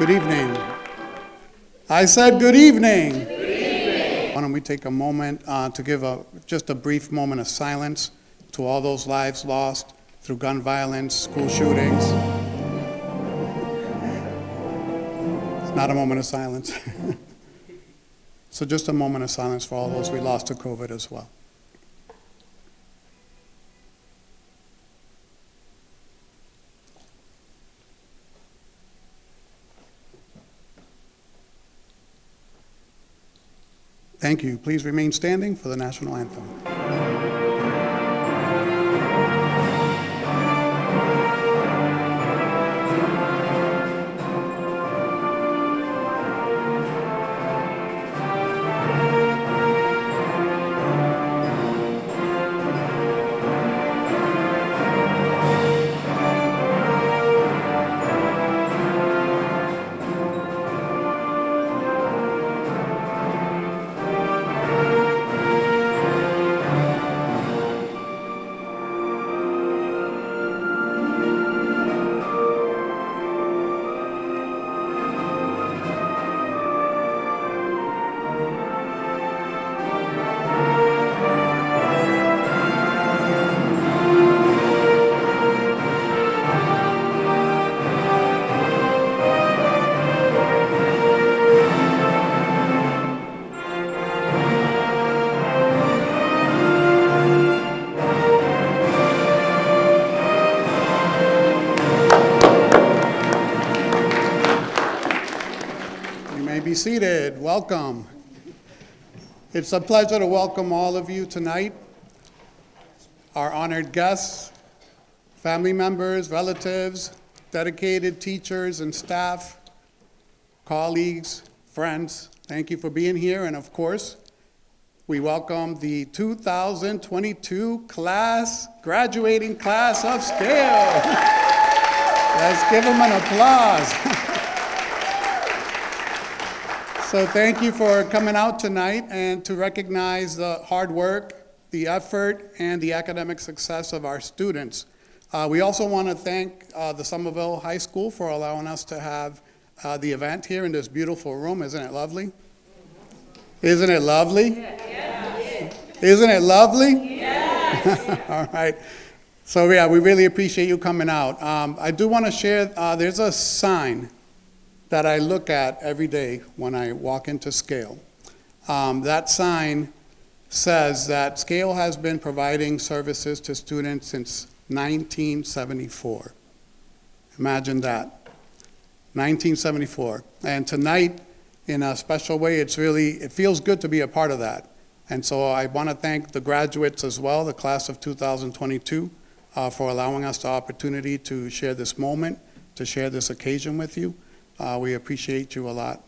Good evening. I said good evening. Good evening. Why don't we take a moment to give just a brief moment of silence to all those lives lost through gun violence, school shootings. It's not a moment of silence. So just a moment of silence for all those we lost to COVID as well. Thank you. Please remain standing for the national anthem. Be seated. Welcome. It's a pleasure to welcome all of you tonight, our honored guests, family members, relatives, dedicated teachers and staff, colleagues, friends. Thank you for being here. And of course, we welcome the 2022 graduating class of Scale. Let's give them an applause. So thank you for coming out tonight and to recognize the hard work, the effort, and the academic success of our students. We also want to thank the Somerville High School for allowing us to have the event here in this beautiful room. Isn't it lovely? Isn't it lovely? Yes. Isn't it lovely? Yes. All right. So yeah, we really appreciate you coming out. I do want to share, there's a sign that I look at every day when I walk into Scale. That sign says that Scale has been providing services to students since 1974. Imagine that, 1974. And tonight, in a special way, it feels good to be a part of that. And so I want to thank the graduates as well, the class of 2022, for allowing us the opportunity to share this moment, to share this occasion with you. We appreciate you a lot.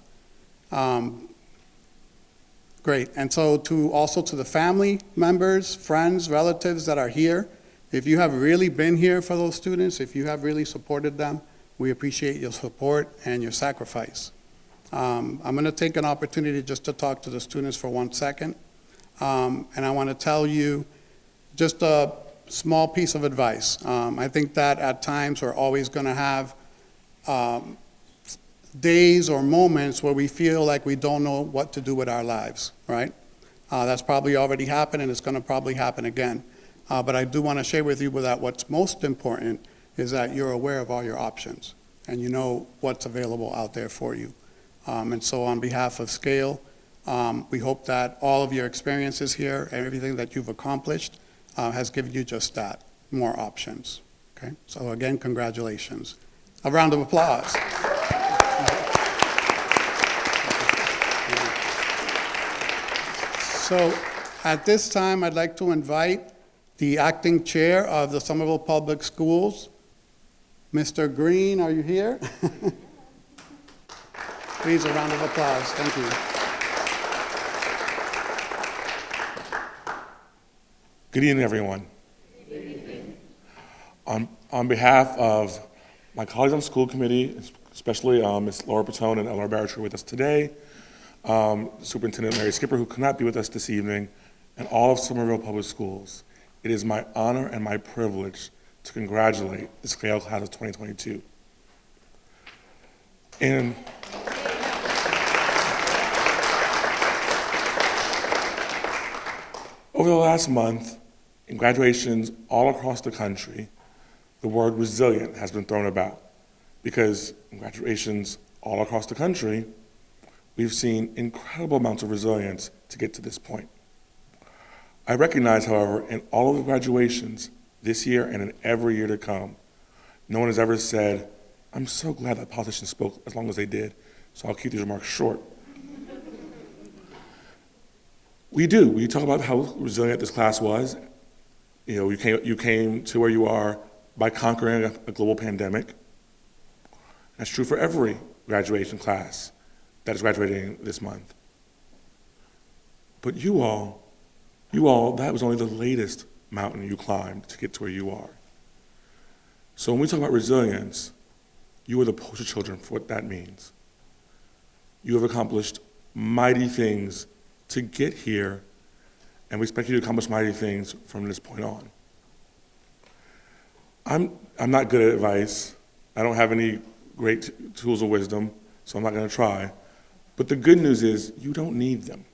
Great. And so also to the family members, friends, relatives that are here, if you have really been here for those students, if you have really supported them, we appreciate your support and your sacrifice. I'm going to take an opportunity just to talk to the students for 1 second. And I want to tell you just a small piece of advice. I think that at times we're always going to have days or moments where we feel like we don't know what to do with our lives, right? That's probably already happened and it's going to probably happen again. But I do want to share with you that what's most important is that you're aware of all your options and you know what's available out there for you. And so on behalf of Scale, we hope that all of your experiences here and everything that you've accomplished has given you just that, more options, okay? So again, congratulations. A round of applause. So at this time, I'd like to invite the acting chair of the Somerville Public Schools, Mr. Green. Are you here? Please, a round of applause. Thank you. Good evening, everyone. Good evening. On behalf of my colleagues on the school committee, especially Ms. Laura Patone and Eleanor Barrett with us today, Superintendent Mary Skipper, who could not be with us this evening, and all of Somerville Public Schools, it is my honor and my privilege to congratulate the Scale Class of 2022. And over the last month, in graduations all across the country, the word resilient has been thrown about because in graduations all across the country, we've seen incredible amounts of resilience to get to this point. I recognize, however, in all of the graduations this year and in every year to come, no one has ever said, I'm so glad that politicians spoke as long as they did, so I'll keep these remarks short. We do. We talk about how resilient this class was. You know, you came to where you are by conquering a global pandemic. That's true for every graduation class that is graduating this month. But you all, that was only the latest mountain you climbed to get to where you are. So when we talk about resilience, you are the poster children for what that means. You have accomplished mighty things to get here, and we expect you to accomplish mighty things from this point on. I'm not good at advice. I don't have any great tools of wisdom, so I'm not going to try. But the good news is you don't need them.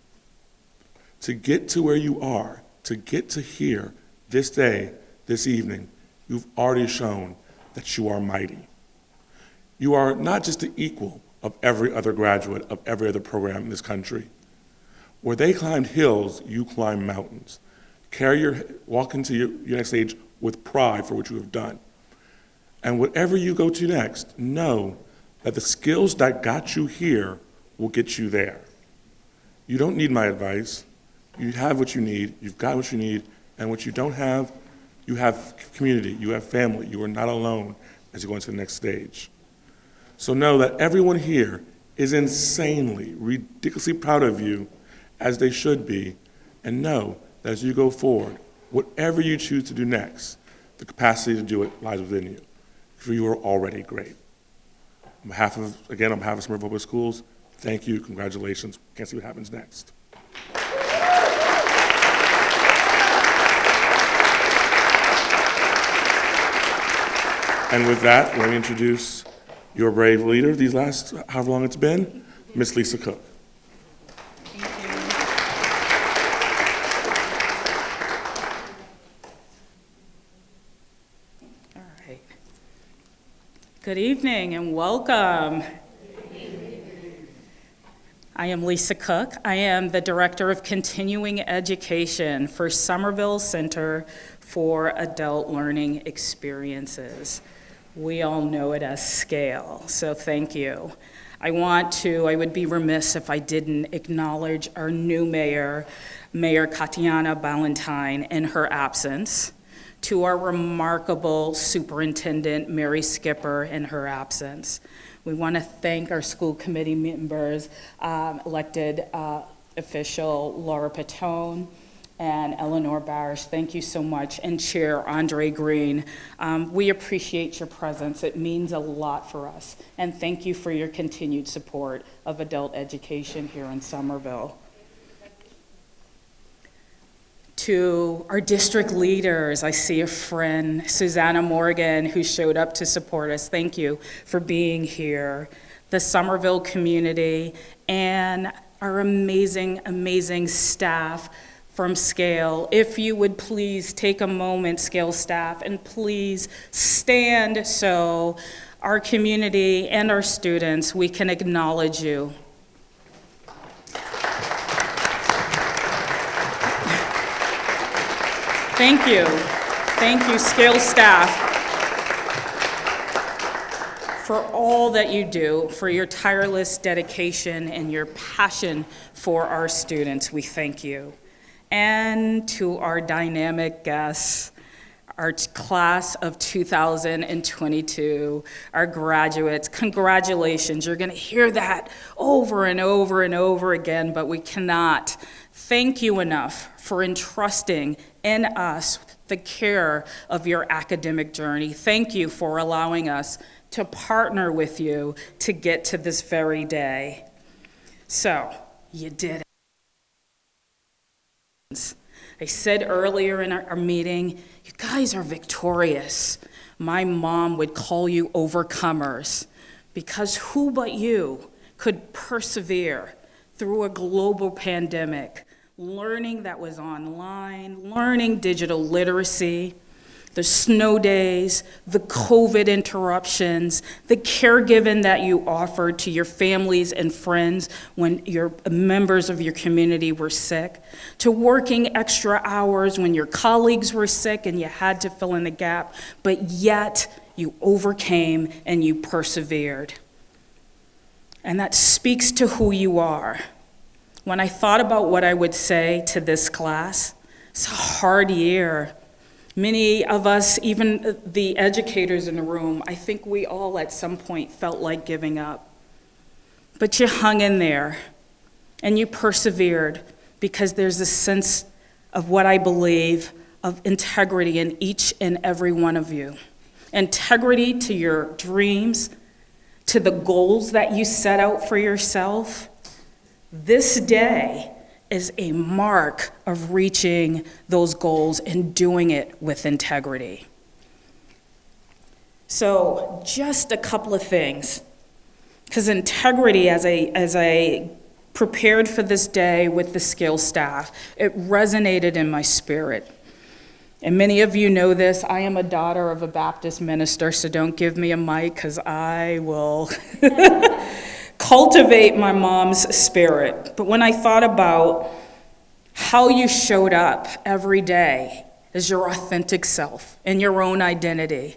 To get to where you are, to get to here, this day, this evening, you've already shown that you are mighty. You are not just the equal of every other graduate of every other program in this country. Where they climbed hills, you climb mountains. Walk into your next stage with pride for what you have done. And whatever you go to next, know that the skills that got you here will get you there. You don't need my advice. You have what you need, you've got what you need, and what you don't have, you have community, you have family. You are not alone as you go into the next stage. So know that everyone here is insanely, ridiculously proud of you, as they should be, and know that as you go forward, whatever you choose to do next, the capacity to do it lies within you, for you are already great. On behalf of Somerville Public Schools, thank you, congratulations. Can't see what happens next. And with that, let me introduce your brave leader these last, however long it's been, Miss Lisa Cook. Good evening and welcome. I am Lisa Cook. I am the Director of Continuing Education for Somerville Center for Adult Learning Experiences. We all know it as SCALE, so thank you. I would be remiss if I didn't acknowledge our new mayor, Mayor Katiana Ballantyne, in her absence. To our remarkable superintendent, Mary Skipper, in her absence. We want to thank our school committee members, elected official Laura Patone and Eleanor Barish. Thank you so much, and Chair Andre Green. We appreciate your presence. It means a lot for us, and thank you for your continued support of adult education here in Somerville. To our district leaders, I see a friend, Susanna Morgan, who showed up to support us. Thank you for being here. The Somerville community and our amazing, amazing staff from SCALE. If you would please take a moment, SCALE staff, and please stand so our community and our students, we can acknowledge you. Thank you, SCALE staff, for all that you do, for your tireless dedication and your passion for our students. We thank you. And to our dynamic guests, our class of 2022, our graduates, congratulations. You're going to hear that over and over and over again, but we cannot thank you enough for entrusting in us the care of your academic journey. Thank you for allowing us to partner with you to get to this very day. So, you did it. I said earlier in our meeting, you guys are victorious. My mom would call you overcomers because who but you could persevere through a global pandemic, learning that was online, learning digital literacy, the snow days, the COVID interruptions, the caregiving that you offered to your families and friends when your members of your community were sick, to working extra hours when your colleagues were sick and you had to fill in the gap, but yet you overcame and you persevered. And that speaks to who you are. When I thought about what I would say to this class, it's a hard year. Many of us, even the educators in the room, I think we all at some point felt like giving up. But you hung in there and you persevered because there's a sense of what I believe of integrity in each and every one of you. Integrity to your dreams, to the goals that you set out for yourself. This day is a mark of reaching those goals and doing it with integrity. So just a couple of things, because integrity, as I prepared for this day with the Scale staff, it resonated in my spirit. And many of you know this, I am a daughter of a Baptist minister, so don't give me a mic, because I will cultivate my mom's spirit. But when I thought about how you showed up every day as your authentic self and your own identity,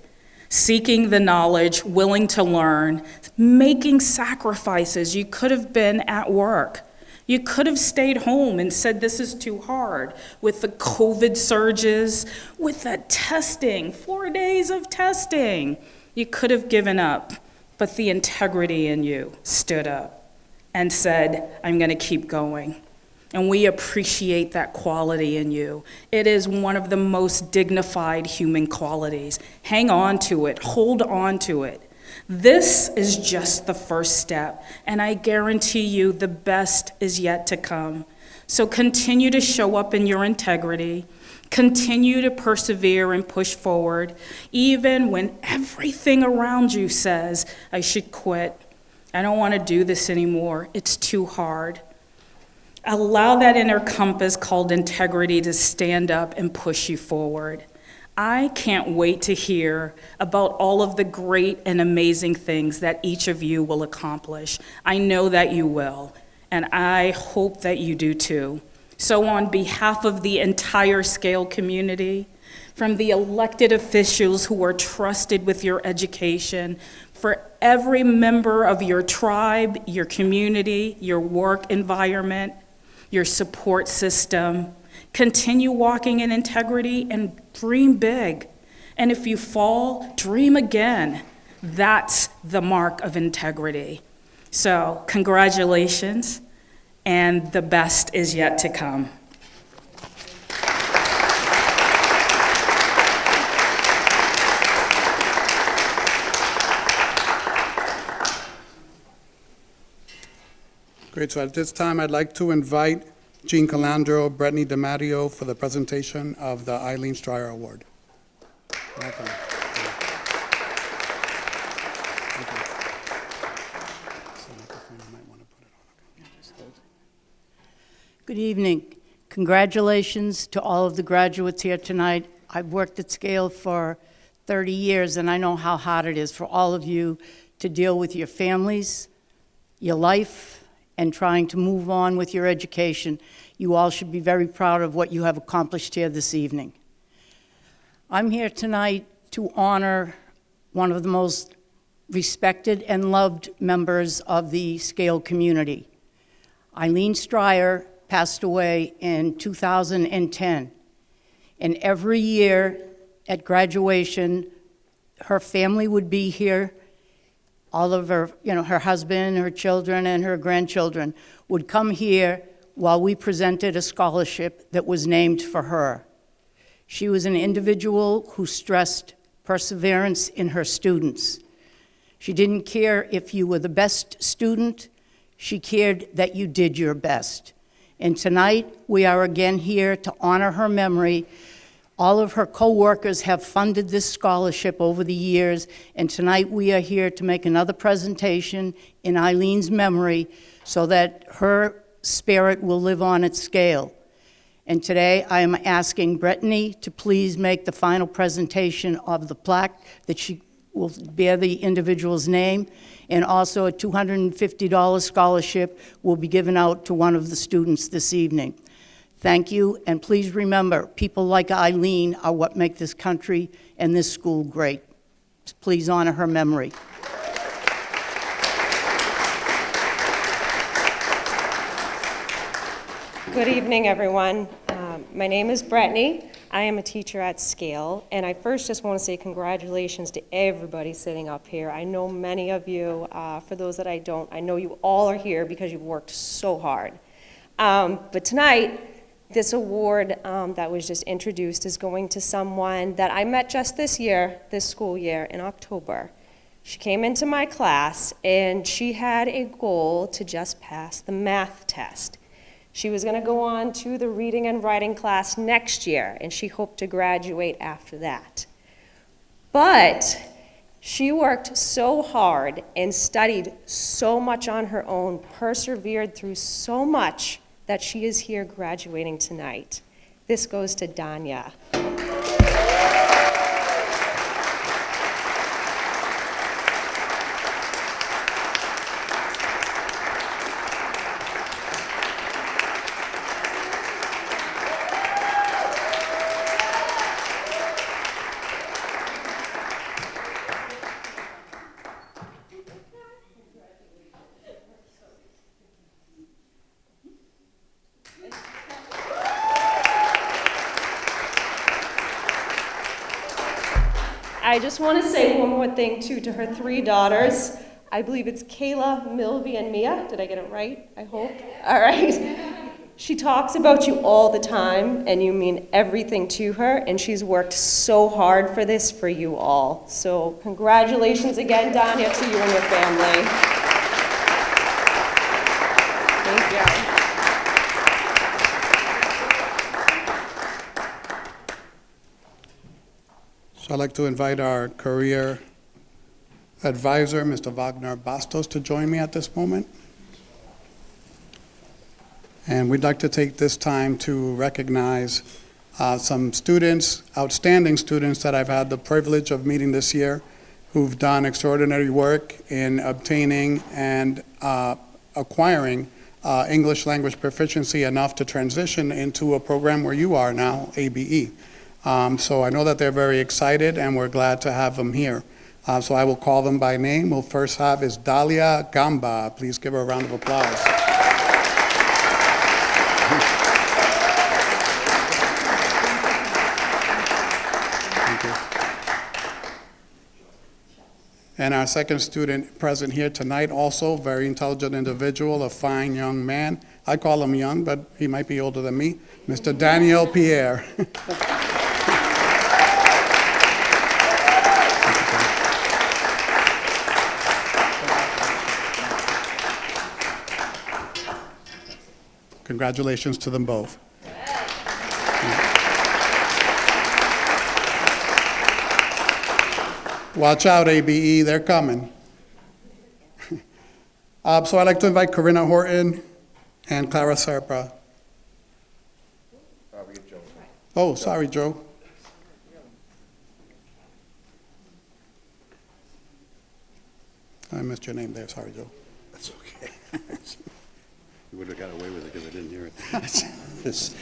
seeking the knowledge, willing to learn, making sacrifices. You could have been at work. You could have stayed home and said, this is too hard. With the COVID surges, with the testing, 4 days of testing, you could have given up. But the integrity in you stood up and said, I'm going to keep going. And we appreciate that quality in you. It is one of the most dignified human qualities. Hang on to it. Hold on to it. This is just the first step, and I guarantee you the best is yet to come. So continue to show up in your integrity. Continue to persevere and push forward, even when everything around you says, I should quit. I don't want to do this anymore. It's too hard. Allow that inner compass called integrity to stand up and push you forward. I can't wait to hear about all of the great and amazing things that each of you will accomplish. I know that you will, and I hope that you do too. So on behalf of the entire Scale community, from the elected officials who are trusted with your education, for every member of your tribe, your community, your work environment, your support system, continue walking in integrity and dream big. And if you fall, dream again. That's the mark of integrity. So congratulations, and the best is yet to come. Great, so at this time, I'd like to invite Jean Calandro, Brittany DiMatteo for the presentation of the Eileen Stryer Award. Welcome. Good evening. Congratulations to all of the graduates here tonight. I've worked at Scale for 30 years, and I know how hard it is for all of you to deal with your families, your life, and trying to move on with your education. You all should be very proud of what you have accomplished here this evening. I'm here tonight to honor one of the most respected and loved members of the Scale community. Eileen Stryer passed away in 2010. And every year at graduation, her family would be here. All of her, her husband, her children, and her grandchildren would come here while we presented a scholarship that was named for her. She was an individual who stressed perseverance in her students. She didn't care if you were the best student, she cared that you did your best. And tonight, we are again here to honor her memory All of her co-workers have funded this scholarship over the years, and tonight we are here to make another presentation in Eileen's memory so that her spirit will live on its scale. And today I am asking Brittany to please make the final presentation of the plaque that she will bear the individual's name, and also a $250 scholarship will be given out to one of the students this evening. Thank you, and please remember, people like Eileen are what make this country and this school great. Please honor her memory. Good evening, everyone. My name is Brittany. I am a teacher at Scale, and I first just want to say congratulations to everybody sitting up here. I know many of you. For those that I don't, I know you all are here because you've worked so hard. But tonight, this award that was just introduced is going to someone that I met just this year, this school year, in October. She came into my class, and she had a goal to just pass the math test. She was going to go on to the reading and writing class next year, and she hoped to graduate after that. But she worked so hard and studied so much on her own, persevered through so much, that she is here graduating tonight. This goes to Danya. I just want to say one more thing, too, to her three daughters. I believe it's Kayla, Milvy, and Mia. Did I get it right? I hope. All right. She talks about you all the time, and you mean everything to her, and she's worked so hard for this for you all. So congratulations again, Danya, to you and your family. Thank you. So I'd like to invite our career advisor, Mr. Wagner Bastos, to join me at this moment. And we'd like to take this time to recognize some students, outstanding students that I've had the privilege of meeting this year, who've done extraordinary work in obtaining and acquiring English language proficiency enough to transition into a program where you are now, ABE. So I know that they're very excited, and we're glad to have them here. So I will call them by name. We'll first have is Dalia Gamba. Please give her a round of applause. Thank you. And our second student present here tonight, also very intelligent individual, a fine young man. I call him young, but he might be older than me, Mr. Daniel Pierre. Congratulations to them both. Watch out, ABE, they're coming. So I'd like to invite Corinna Horton and Clara Serpa. Oh, sorry, Joe. I missed your name there, sorry, Joe. That's okay. You would have got away with it because I didn't hear it. This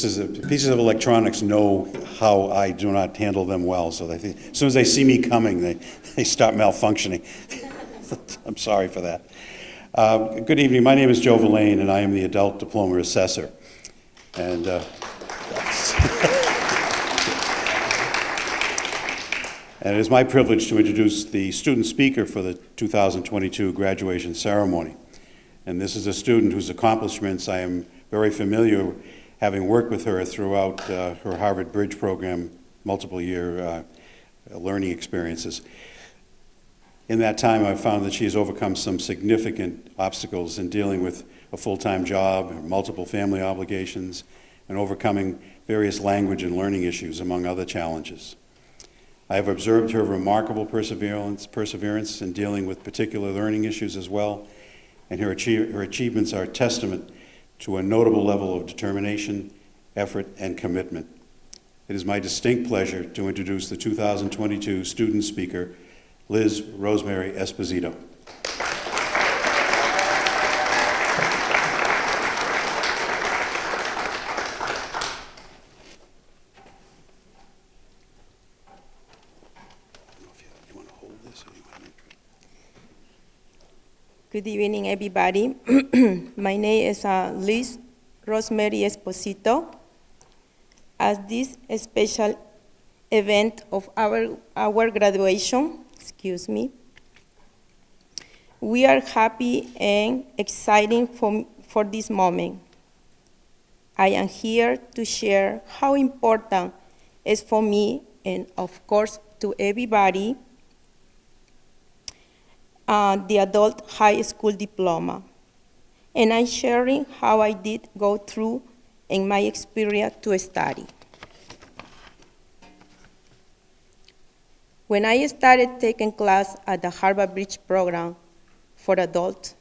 is pieces of electronics know how I do not handle them well, so they think, as soon as they see me coming, they start malfunctioning. I'm sorry for that. Good evening. My name is Joe Verlaine, and I am the Adult Diploma Assessor. And and it is my privilege to introduce the student speaker for the 2022 graduation ceremony. And this is a student whose accomplishments I am very familiar, having worked with her throughout her Harvard Bridge program, multiple-year learning experiences. In that time, I've found that she has overcome some significant obstacles in dealing with a full-time job, multiple family obligations, and overcoming various language and learning issues, among other challenges. I have observed her remarkable perseverance in dealing with particular learning issues as well, and her achievements are a testament to a notable level of determination, effort, and commitment. It is my distinct pleasure to introduce the 2022 student speaker, Liz Rosemary Esposito. Good evening, everybody. My name is Liz Rosemary Esposito. As this special event of our graduation, we are happy and excited for this moment. I am here to share how important it is for me and, of course, to everybody the adult high school diploma. And I'm sharing how I did go through in my experience to study. When I started taking class at the Harvard Bridge program for adults,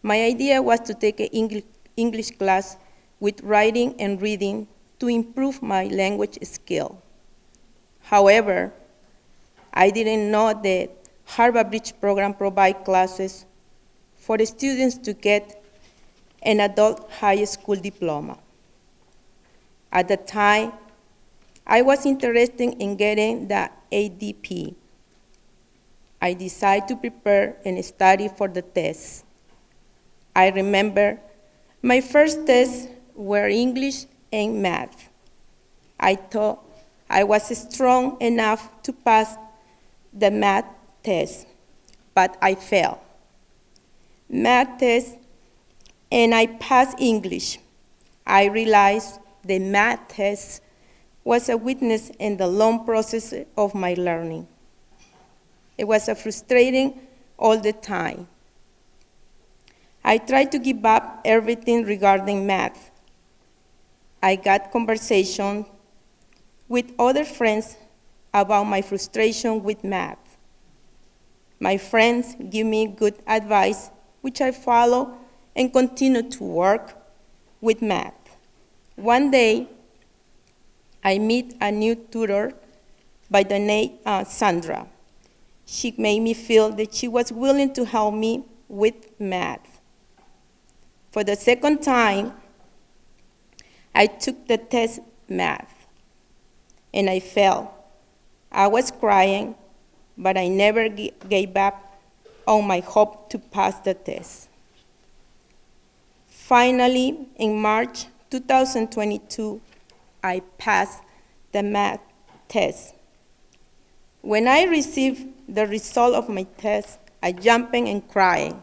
my idea was to take an English class with writing and reading to improve my language skill. However, I didn't know that Harvard Bridge program provides classes for the students to get an adult high school diploma. At the time, I was interested in getting the ADP. I decided to prepare and study for the test. I remember my first tests were English and math. I thought I was strong enough to pass the math test, but I failed. Math test, and I passed English. I realized the math test was a weakness in the long process of my learning. It was frustrating all the time. I tried to give up everything regarding math. I got conversation with other friends about my frustration with math. My friends give me good advice, which I follow and continue to work with math. One day, I meet a new tutor by the name Sandra. She made me feel that she was willing to help me with math. For the second time, I took the test math, and I failed. I was crying, but I never gave up on my hope to pass the test. Finally, in March 2022, I passed the math test. When I received the result of my test, I jumped and cried.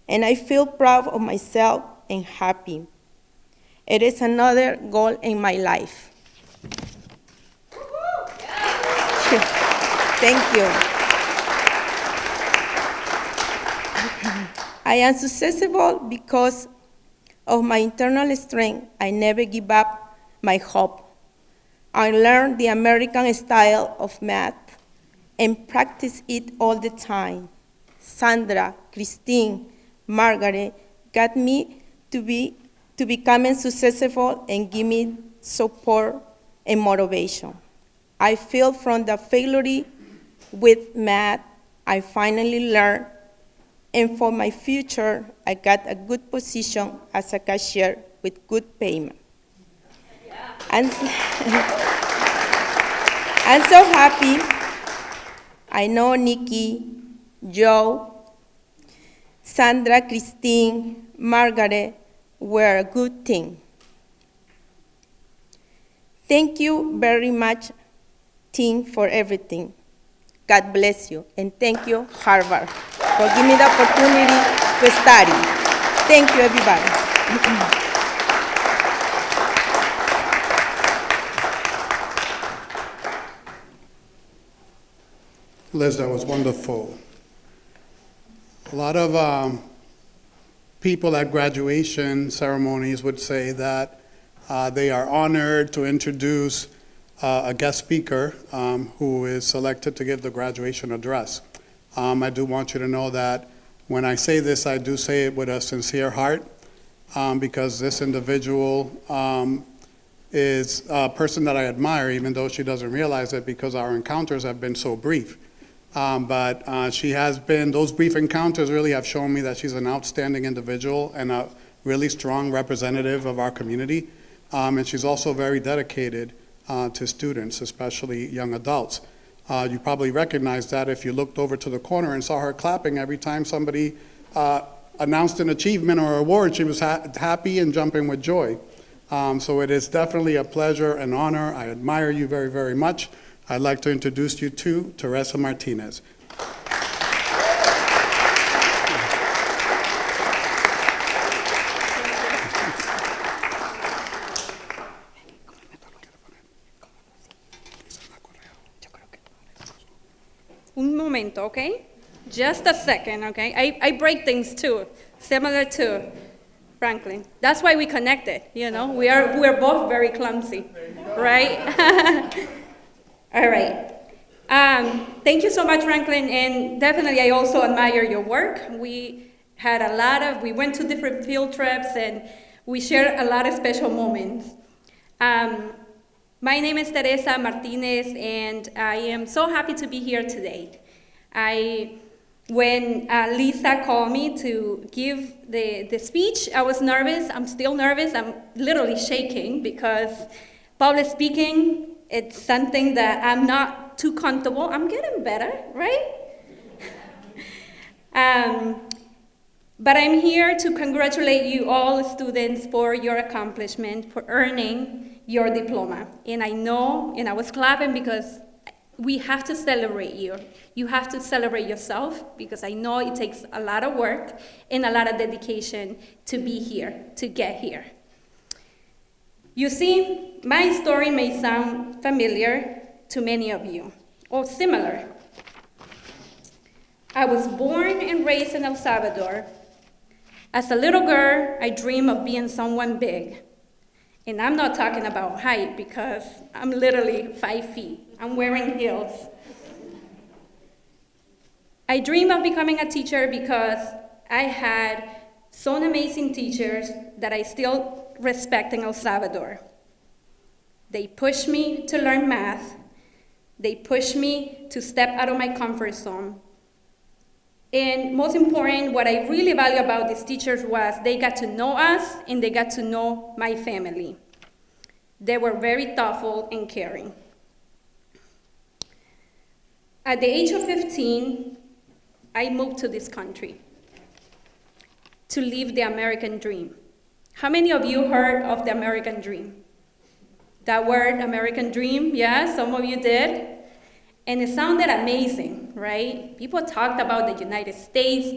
And I feel proud of myself and happy. It is another goal in my life. Thank you. I am successful because of my internal strength. I never give up my hope. I learned the American style of math and practice it all the time. Sandra, Christine, Margaret got me to becoming successful and give me support and motivation. I feel from the failure with math, I finally learned, and for my future, I got a good position as a cashier with good payment. I'm so happy. I know Nikki, Joe, Sandra, Christine, Margaret were a good team. Thank you very much, team, for everything. God bless you, and thank you, Harvard, for giving me the opportunity to study. Thank you, everybody. Liz, that was wonderful. A lot of people at graduation ceremonies would say that they are honored to introduce a guest speaker who is selected to give the graduation address. I do want you to know that when I say this, I do say it with a sincere heart, because this individual is a person that I admire, even though she doesn't realize it, because our encounters have been so brief. But she has been, those brief encounters really have shown me that she's an outstanding individual and a really strong representative of our community. And she's also very dedicated to students, especially young adults. You probably recognize that if you looked over to the corner and saw her clapping every time somebody announced an achievement or award. She was happy and jumping with joy. So it is definitely a pleasure and honor. I admire you very, very much. I'd like to introduce you to Teresa Martinez. Un momento, okay? Just a second, okay? I break things too, similar to Franklin. That's why we connected, you know? We're both very clumsy, right? All right. Thank you so much, Franklin, and definitely I also admire your work. We went to different field trips and we shared a lot of special moments. My name is Teresa Martinez, and I am so happy to be here today. When Lisa called me to give the speech, I was nervous. I'm still nervous. I'm literally shaking because public speaking, it's something that I'm not too comfortable. I'm getting better, right? But I'm here to congratulate you all students for your accomplishment, for earning your diploma. And I know, and I was clapping because we have to celebrate you. You have to celebrate yourself because I know it takes a lot of work and a lot of dedication to be here, to get here. You see, my story may sound familiar to many of you, or similar. I was born and raised in El Salvador. As a little girl, I dreamed of being someone big. And I'm not talking about height because I'm literally 5 feet. I'm wearing heels. I dreamed of becoming a teacher because I had so amazing teachers that I still respect in El Salvador. They pushed me to learn math. They pushed me to step out of my comfort zone. And most important, what I really value about these teachers was they got to know us and they got to know my family. They were very thoughtful and caring. At the age of 15, I moved to this country to live the American dream. How many of you heard of the American dream? That word, American dream, yeah, some of you did. And it sounded amazing, right? People talked about the United States,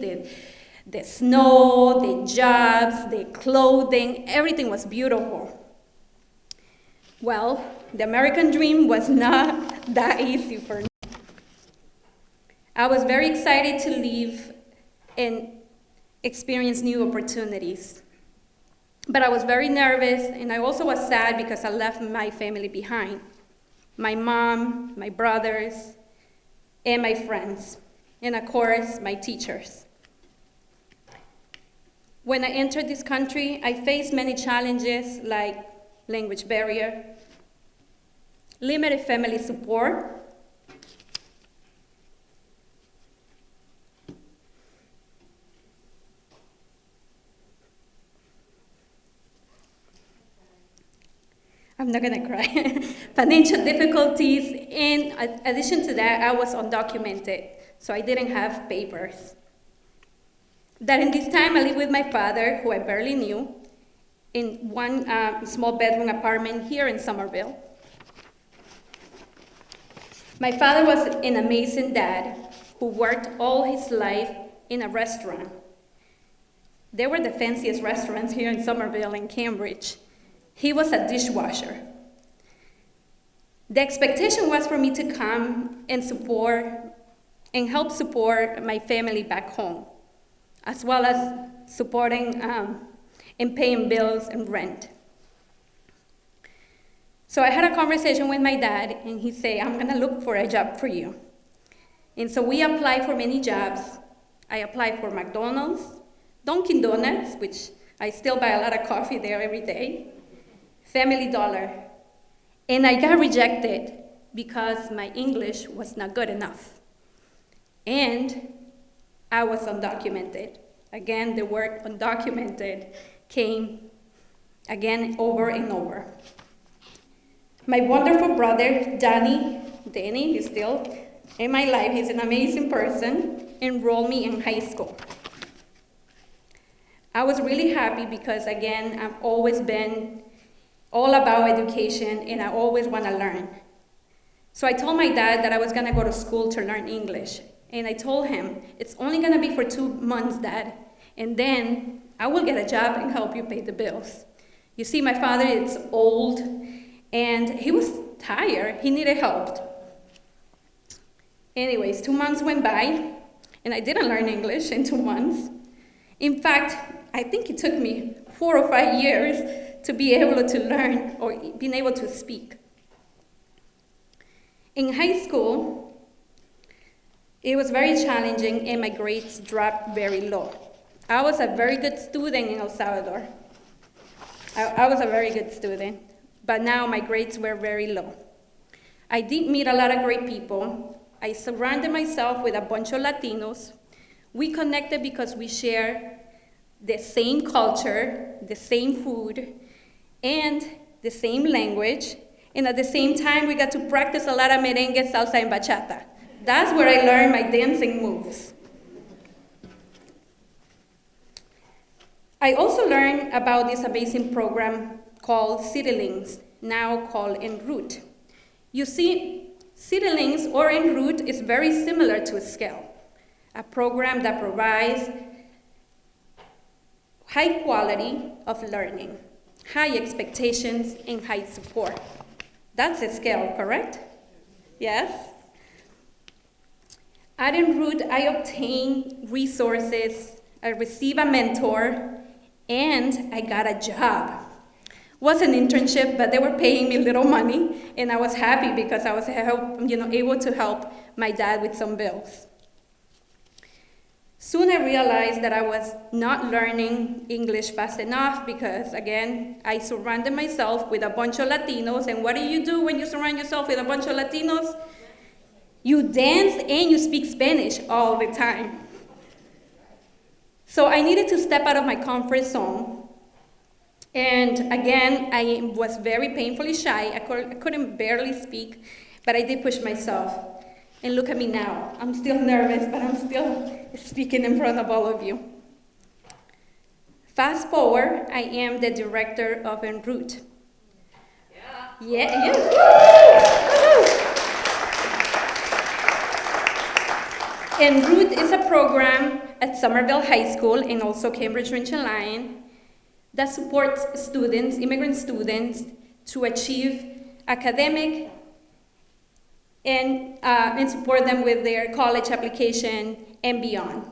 the snow, the jobs, the clothing, everything was beautiful. Well, the American dream was not that easy for me. I was very excited to live and experience new opportunities. But I was very nervous, and I also was sad because I left my family behind. My mom, my brothers, and my friends, and of course, my teachers. When I entered this country, I faced many challenges like language barrier, limited family support, I'm not gonna cry. Financial difficulties. In addition to that, I was undocumented, so I didn't have papers. During this time, I lived with my father, who I barely knew, in one small bedroom apartment here in Somerville. My father was an amazing dad who worked all his life in a restaurant. They were the fanciest restaurants here in Somerville and Cambridge. He was a dishwasher. The expectation was for me to come and support and help support my family back home. as well as supporting and paying bills and rent. So I had a conversation with my dad, and he said, I'm gonna look for a job for you. And so we applied for many jobs. I applied for McDonald's, Dunkin' Donuts, which I still buy a lot of coffee there every day, Family Dollar. And I got rejected because my English was not good enough. And I was undocumented. Again, the word undocumented came again over and over. My wonderful brother, Danny, he's still in my life, he's an amazing person, enrolled me in high school. I was really happy because, again, I've always been all about education and I always want to learn. So I told my dad that I was going to go to school to learn English. And I told him, it's only going to be for 2 months, Dad, and then I will get a job and help you pay the bills. You see, my father is old, and he was tired. He needed help. Anyways, 2 months went by, and I didn't learn English in 2 months. In fact, I think it took me 4 or 5 years to be able to learn or being able to speak. In high school, it was very challenging, and my grades dropped very low. I was a very good student in El Salvador. I was a very good student, but now my grades were very low. I did meet a lot of great people. I surrounded myself with a bunch of Latinos. We connected because we share the same culture, the same food, and the same language. And at the same time, we got to practice a lot of merengue, salsa, and bachata. That's where I learned my dancing moves. I also learned about this amazing program called CityLinks, now called En Route. You see, CityLinks or En Route is very similar to Scale, a program that provides high quality of learning, high expectations, and high support. That's a Scale, correct? Yes? At En Route, I obtained resources, I received a mentor, and I got a job. It was an internship, but they were paying me little money, and I was happy because I was able to help my dad with some bills. Soon I realized that I was not learning English fast enough because, again, I surrounded myself with a bunch of Latinos, and what do you do when you surround yourself with a bunch of Latinos? You dance and you speak Spanish all the time. So I needed to step out of my comfort zone. And again, I was very painfully shy. I couldn't barely speak, but I did push myself. And look at me now. I'm still nervous, but I'm still speaking in front of all of you. Fast forward, I am the director of En Route. Yeah. En Route is a program at Somerville High School and also Cambridge Ridge and Lyon that supports students, immigrant students, to achieve academic and support them with their college application and beyond.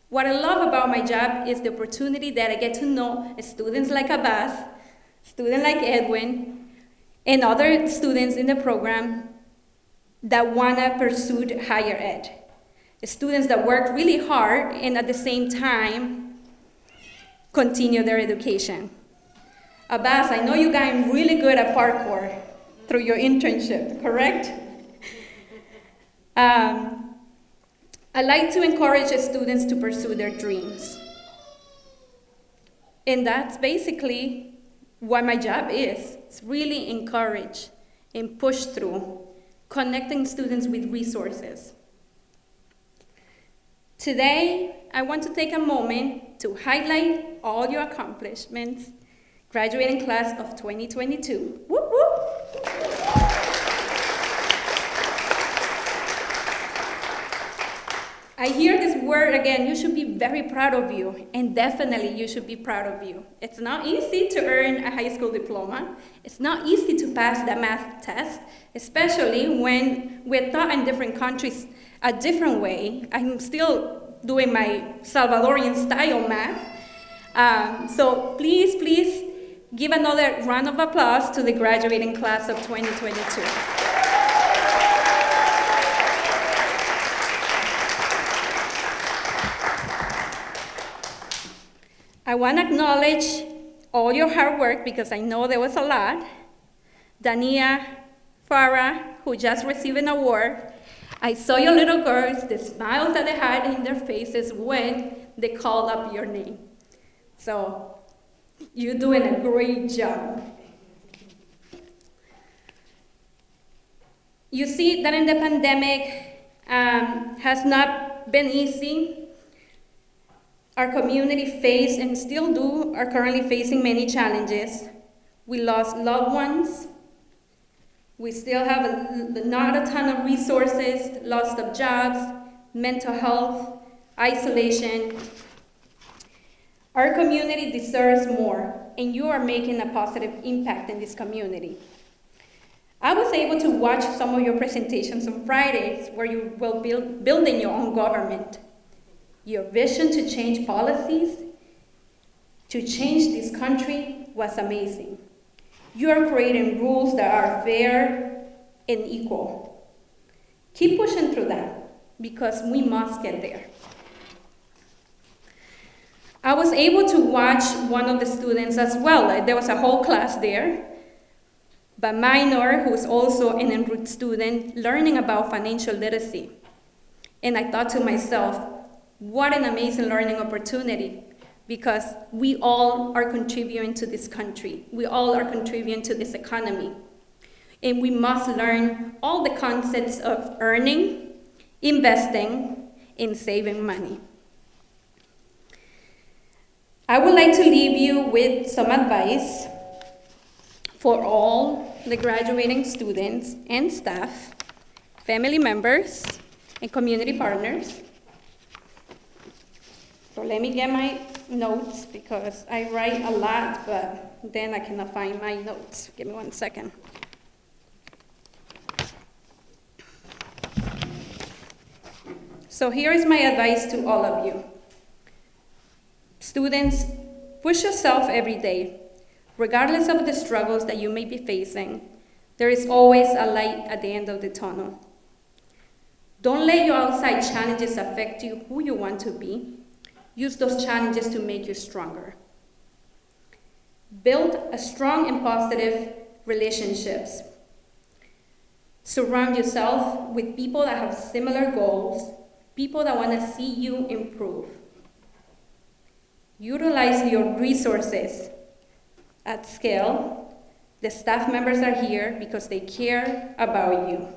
What I love about my job is the opportunity that I get to know students like Abbas, students like Edwin, and other students in the program that want to pursue higher ed. Students that work really hard and at the same time continue their education. Abbas, I know you got really good at parkour through your internship, correct? I like to encourage students to pursue their dreams. And that's basically what my job is. It's really encourage and push through, connecting students with resources. Today, I want to take a moment to highlight all your accomplishments, graduating class of 2022. Whoop, whoop. I hear this word again, you should be very proud of you, and definitely you should be proud of you. It's not easy to earn a high school diploma. It's not easy to pass the math test, especially when we're taught in different countries a different way. I'm still doing my Salvadorian style math. So please give another round of applause to the graduating class of 2022. I want to acknowledge all your hard work because I know there was a lot. Dania, Farah, who just received an award. I saw your little girls, the smiles that they had in their faces when they called up your name. So you're doing a great job. You see that in the pandemic has not been easy. Our community faced and still are currently facing many challenges. We lost loved ones. We still have not a ton of resources, loss of jobs, mental health, isolation. Our community deserves more, and you are making a positive impact in this community. I was able to watch some of your presentations on Fridays where you were building your own government. Your vision to change policies, to change this country was amazing. You are creating rules that are fair and equal. Keep pushing through that because we must get there. I was able to watch one of the students as well. There was a whole class there. But Minor, who is also an en route student, learning about financial literacy. And I thought to myself, what an amazing learning opportunity, because we all are contributing to this country. We all are contributing to this economy. And we must learn all the concepts of earning, investing, and saving money. I would like to leave you with some advice for all the graduating students and staff, family members, and community partners. So let me get my notes because I write a lot, but then I cannot find my notes. Give me 1 second. So here is my advice to all of you. Students, push yourself every day. Regardless of the struggles that you may be facing, there is always a light at the end of the tunnel. Don't let your outside challenges affect you who you want to be. Use those challenges to make you stronger. Build a strong and positive relationships. Surround yourself with people that have similar goals, people that want to see you improve. Utilize your resources at scale. The staff members are here because they care about you.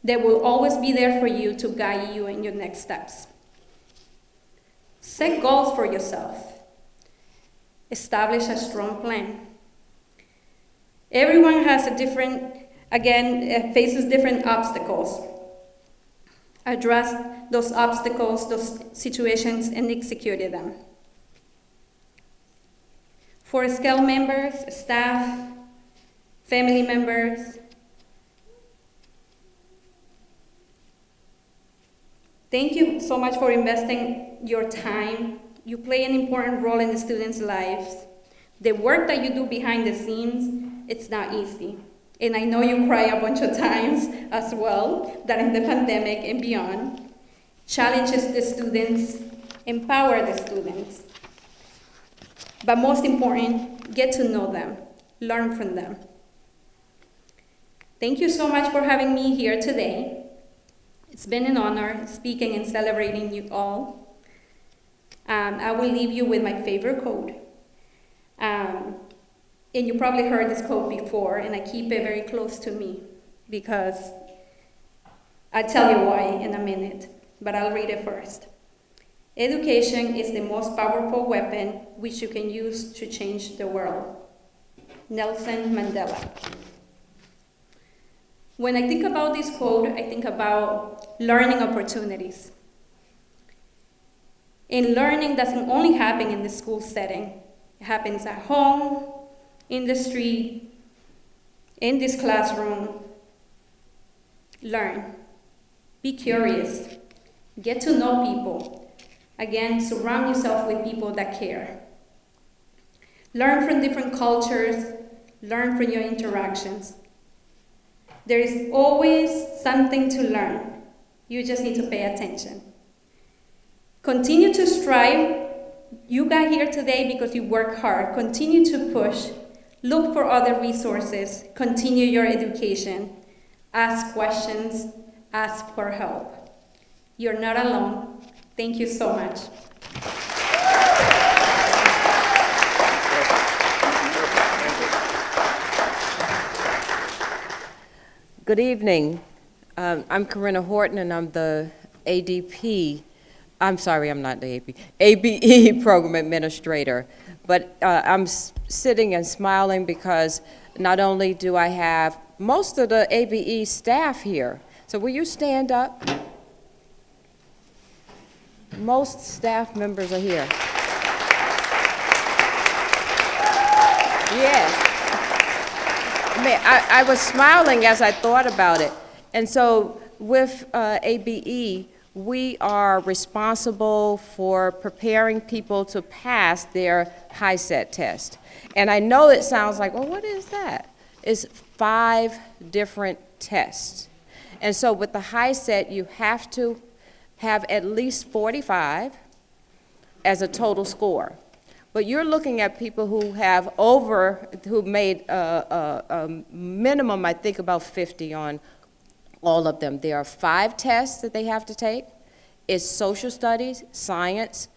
They will always be there for you to guide you in your next steps. Set goals for yourself. Establish a strong plan. Everyone has faces different obstacles. Address those obstacles, those situations, and execute them. For scale members, staff, family members, thank you so much for investing your time. You play an important role in the students' lives. The work that you do behind the scenes, it's not easy. And I know you cry a bunch of times as well, that in the pandemic and beyond. Challenges the students, empower the students. But most important, get to know them, learn from them. Thank you so much for having me here today. It's been an honor speaking and celebrating you all. I will leave you with my favorite quote. And you probably heard this quote before, and I keep it very close to me because I'll tell you why in a minute, but I'll read it first. Education is the most powerful weapon which you can use to change the world. Nelson Mandela. When I think about this quote, I think about learning opportunities. And learning doesn't only happen in the school setting. It happens at home, in the street, in this classroom. Learn. Be curious. Get to know people. Again, surround yourself with people that care. Learn from different cultures. Learn from your interactions. There is always something to learn. You just need to pay attention. Continue to strive. You got here today because you work hard. Continue to push. Look for other resources. Continue your education. Ask questions. Ask for help. You're not alone. Thank you so much. Good evening. I'm Corinna Horton, and I'm the ADP. I'm sorry, I'm not the ABE Program Administrator. But I'm sitting and smiling because not only do I have most of the ABE staff here. So will you stand up? Most staff members are here. Yes. I was smiling as I thought about it. And so with ABE, we are responsible for preparing people to pass their HiSET test. And I know it sounds like, well, what is that? It's 5 different tests. And so with the HiSET, you have to have at least 45 as a total score. But you're looking at people who have who made a minimum, I think, about 50 on all of them. There are 5 tests that they have to take. It's social studies, science,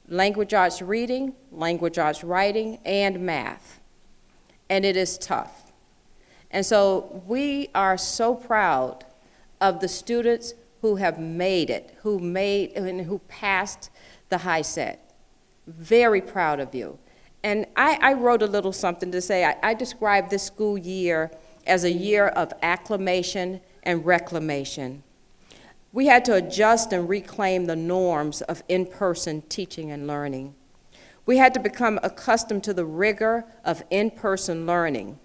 language arts reading, language arts writing, and math. And it is tough. And so we are so proud of the students who have made it, who passed the HiSET. Very proud of you. And I wrote a little something to say, I describe this school year as a year of acclimation and reclamation. We had to adjust and reclaim the norms of in-person teaching and learning. We had to become accustomed to the rigor of in-person learning.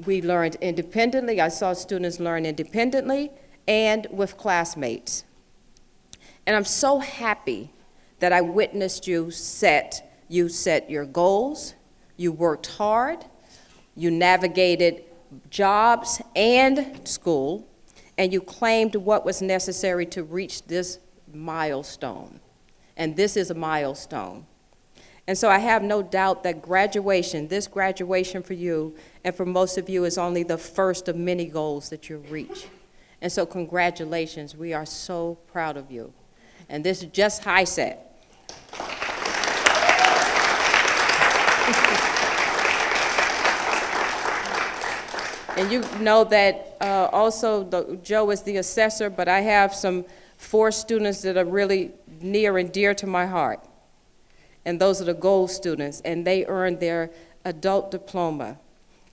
We learned independently. I saw students learn independently and with classmates. And I'm so happy that I witnessed you set your goals, you worked hard, you navigated jobs and school, and you claimed what was necessary to reach this milestone. And this is a milestone. And so I have no doubt that this graduation for you and for most of you is only the first of many goals that you'll reach. And so congratulations, we are so proud of you. And this is just HiSET. And you know that also Joe is the assessor, but I have 4 students that are really near and dear to my heart. And those are the gold students, and they earned their adult diploma.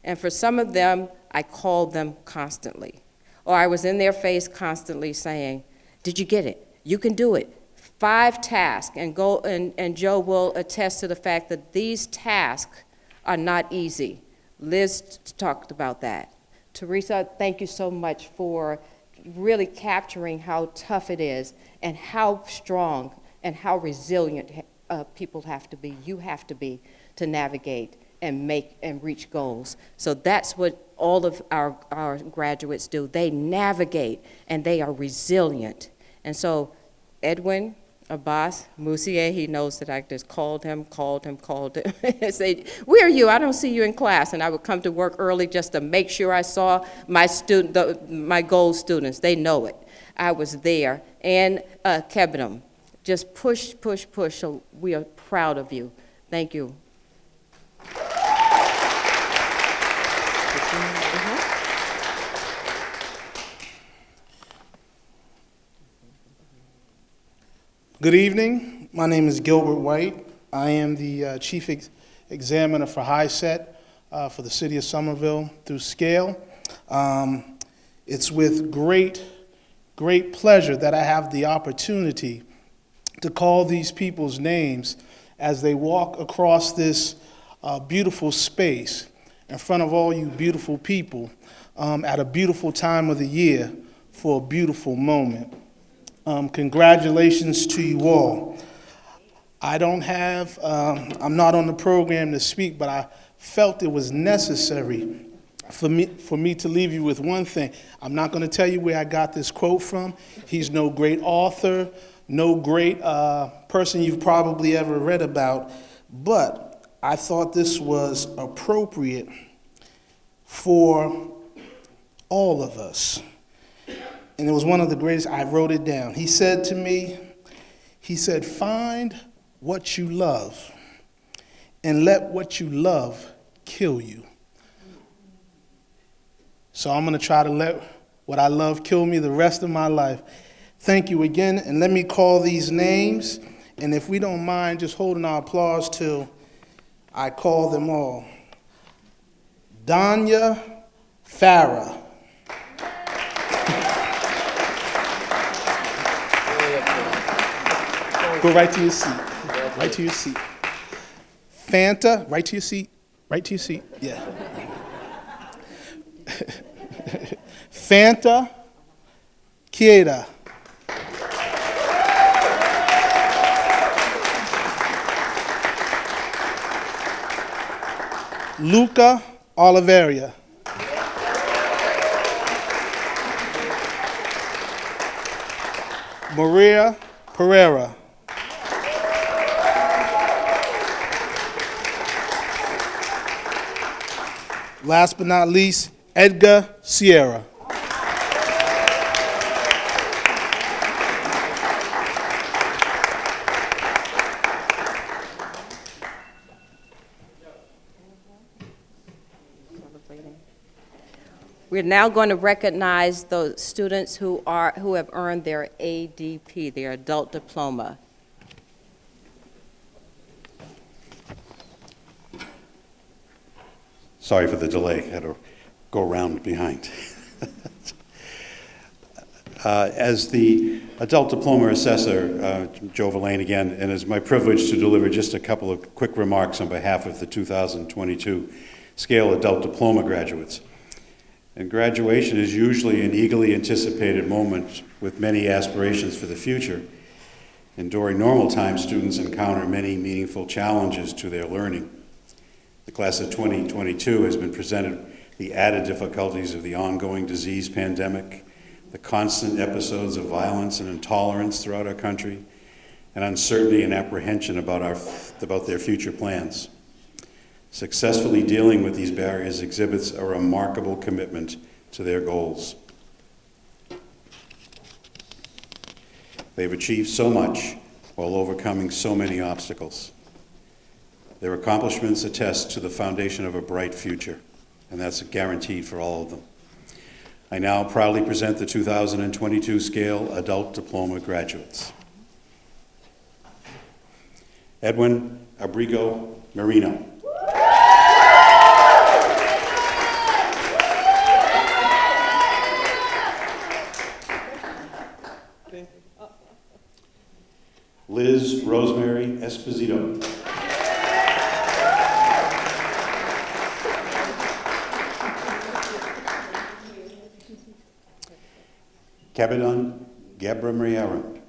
And for some of them, I called them constantly. Or I was in their face constantly saying, did you get it? You can do it. 5 tasks, and Joe will attest to the fact that these tasks are not easy. Liz talked about that. Teresa, thank you so much for really capturing how tough it is and how strong and how resilient people have to be, you have to be, to navigate and make and reach goals. So that's what all of our graduates do. They navigate and they are resilient. And so Edwin, Abbas, Moussier, he knows that I just called him, and say, where are you? I don't see you in class. And I would come to work early just to make sure I saw my gold students. They know it. I was there. And Kebnam, just push. So we are proud of you. Thank you. Good evening. My name is Gilbert White. I am the Chief Examiner for HiSET for the City of Somerville through Scale. It's with great pleasure that I have the opportunity to call these people's names as they walk across this beautiful space in front of all you beautiful people at a beautiful time of the year for a beautiful moment. Congratulations to you all. I don't have, I'm not on the program to speak, but I felt it was necessary for me to leave you with one thing. I'm not going to tell you where I got this quote from. He's no great author, no great person you've probably ever read about, but I thought this was appropriate for all of us. And it was one of the greatest. I wrote it down. He said to me, he said, find what you love and let what you love kill you. So I'm going to try to let what I love kill me the rest of my life. Thank you again, and let me call these names, and if we don't mind just holding our applause till I call them all. Danya Farah. Go right to your seat. Right to your seat. Fanta, right to your seat. Right to your seat. Yeah. Fanta Kieda. Luca Oliveria. Maria Pereira. Last but not least, Edgar Sierra. We're now going to recognize those students who have earned their ADP, their adult diploma. Sorry for the delay. Had to go around behind. As the adult diploma assessor, Joe Verlaine again, and it's my privilege to deliver just a couple of quick remarks on behalf of the 2022 Scale Adult Diploma graduates. And graduation is usually an eagerly anticipated moment with many aspirations for the future. And during normal times, students encounter many meaningful challenges to their learning. The class of 2022 has been presented the added difficulties of the ongoing disease pandemic, the constant episodes of violence and intolerance throughout our country, and uncertainty and apprehension about their future plans. Successfully dealing with these barriers exhibits a remarkable commitment to their goals. They've achieved so much while overcoming so many obstacles. Their accomplishments attest to the foundation of a bright future, and that's guaranteed for all of them. I now proudly present the 2022 Scale Adult Diploma graduates. Edwin Abrigo Marino. Liz Rosemary Esposito. Cabedon Gabramiaran.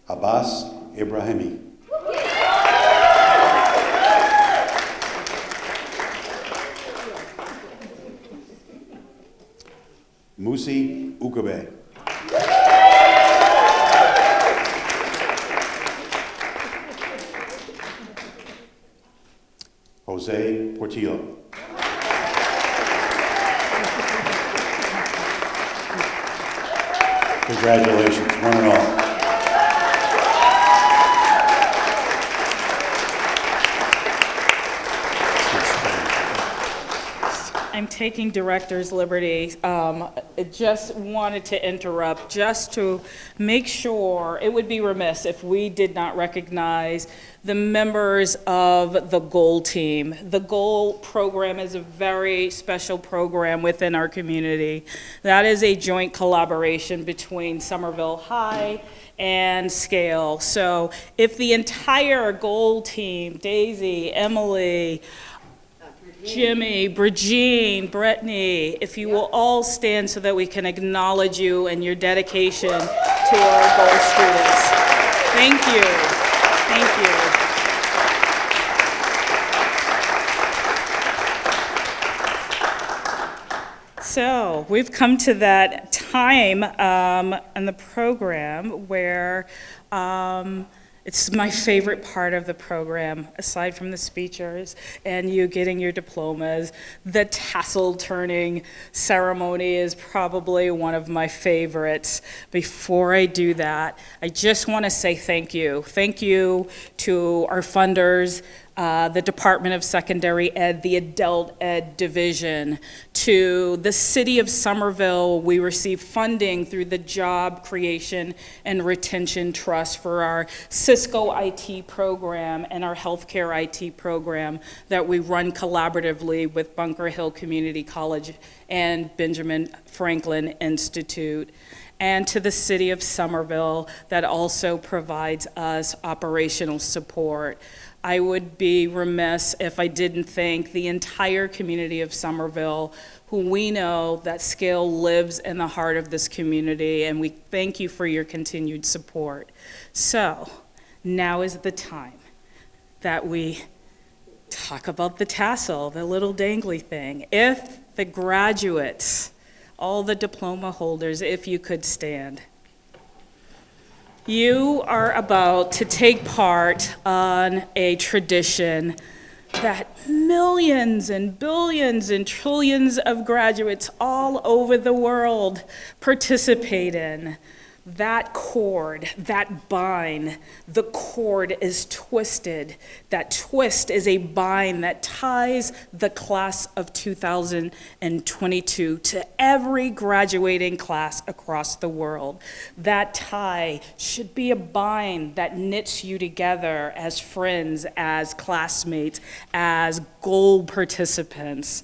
Abbas Ibrahimi. Musi Ukabe. Jose Portillo. Congratulations, one and all. I'm taking director's liberty. Just wanted to interrupt just to make sure, it would be remiss if we did not recognize the members of the GOAL team. The GOAL program is a very special program within our community. That is a joint collaboration between Somerville High and Scale. So if the entire goal team, Daisy, Emily, Jimmy, Bridgine, Brittany, if you will all stand so that we can acknowledge you and your dedication to our goal students. Thank you. Thank you. So we've come to that time in the program where it's my favorite part of the program, aside from the speeches and you getting your diplomas. The tassel turning ceremony is probably one of my favorites. Before I do that, I just want to say thank you. Thank you to our funders, the Department of Secondary Ed, the Adult Ed Division, to the City of Somerville. We receive funding through the Job Creation and Retention Trust for our Cisco IT program and our healthcare IT program that we run collaboratively with Bunker Hill Community College and Benjamin Franklin Institute. And to the City of Somerville that also provides us operational support. I would be remiss if I didn't thank the entire community of Somerville, who we know that Scale lives in the heart of this community, and we thank you for your continued support. So, now is the time that we talk about the tassel, the little dangly thing. If the graduates, all the diploma holders, if you could stand. You are about to take part on a tradition that millions and billions and trillions of graduates all over the world participate in. That cord, that bind, the cord is twisted. That twist is a bind that ties the class of 2022 to every graduating class across the world. That tie should be a bind that knits you together as friends, as classmates, as goal participants.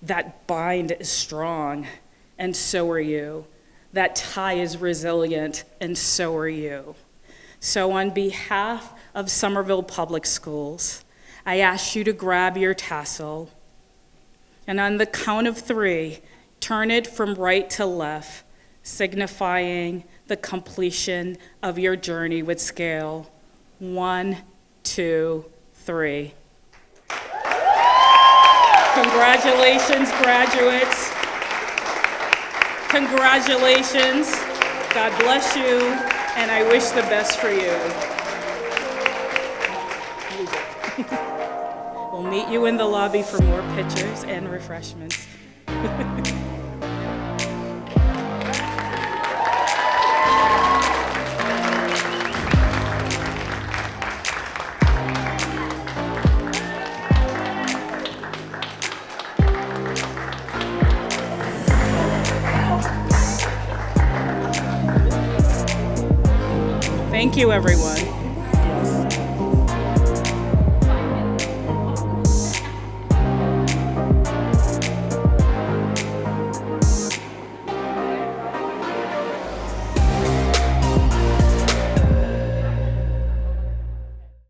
That bind is strong, and so are you. That tie is resilient, and so are you. So on behalf of Somerville Public Schools, I ask you to grab your tassel, and on the count of 3, turn it from right to left, signifying the completion of your journey with Scale. 1, 2, 3. Congratulations, graduates. Congratulations. God bless you, and I wish the best for you. We'll meet you in the lobby for more pictures and refreshments. Thank you, everyone.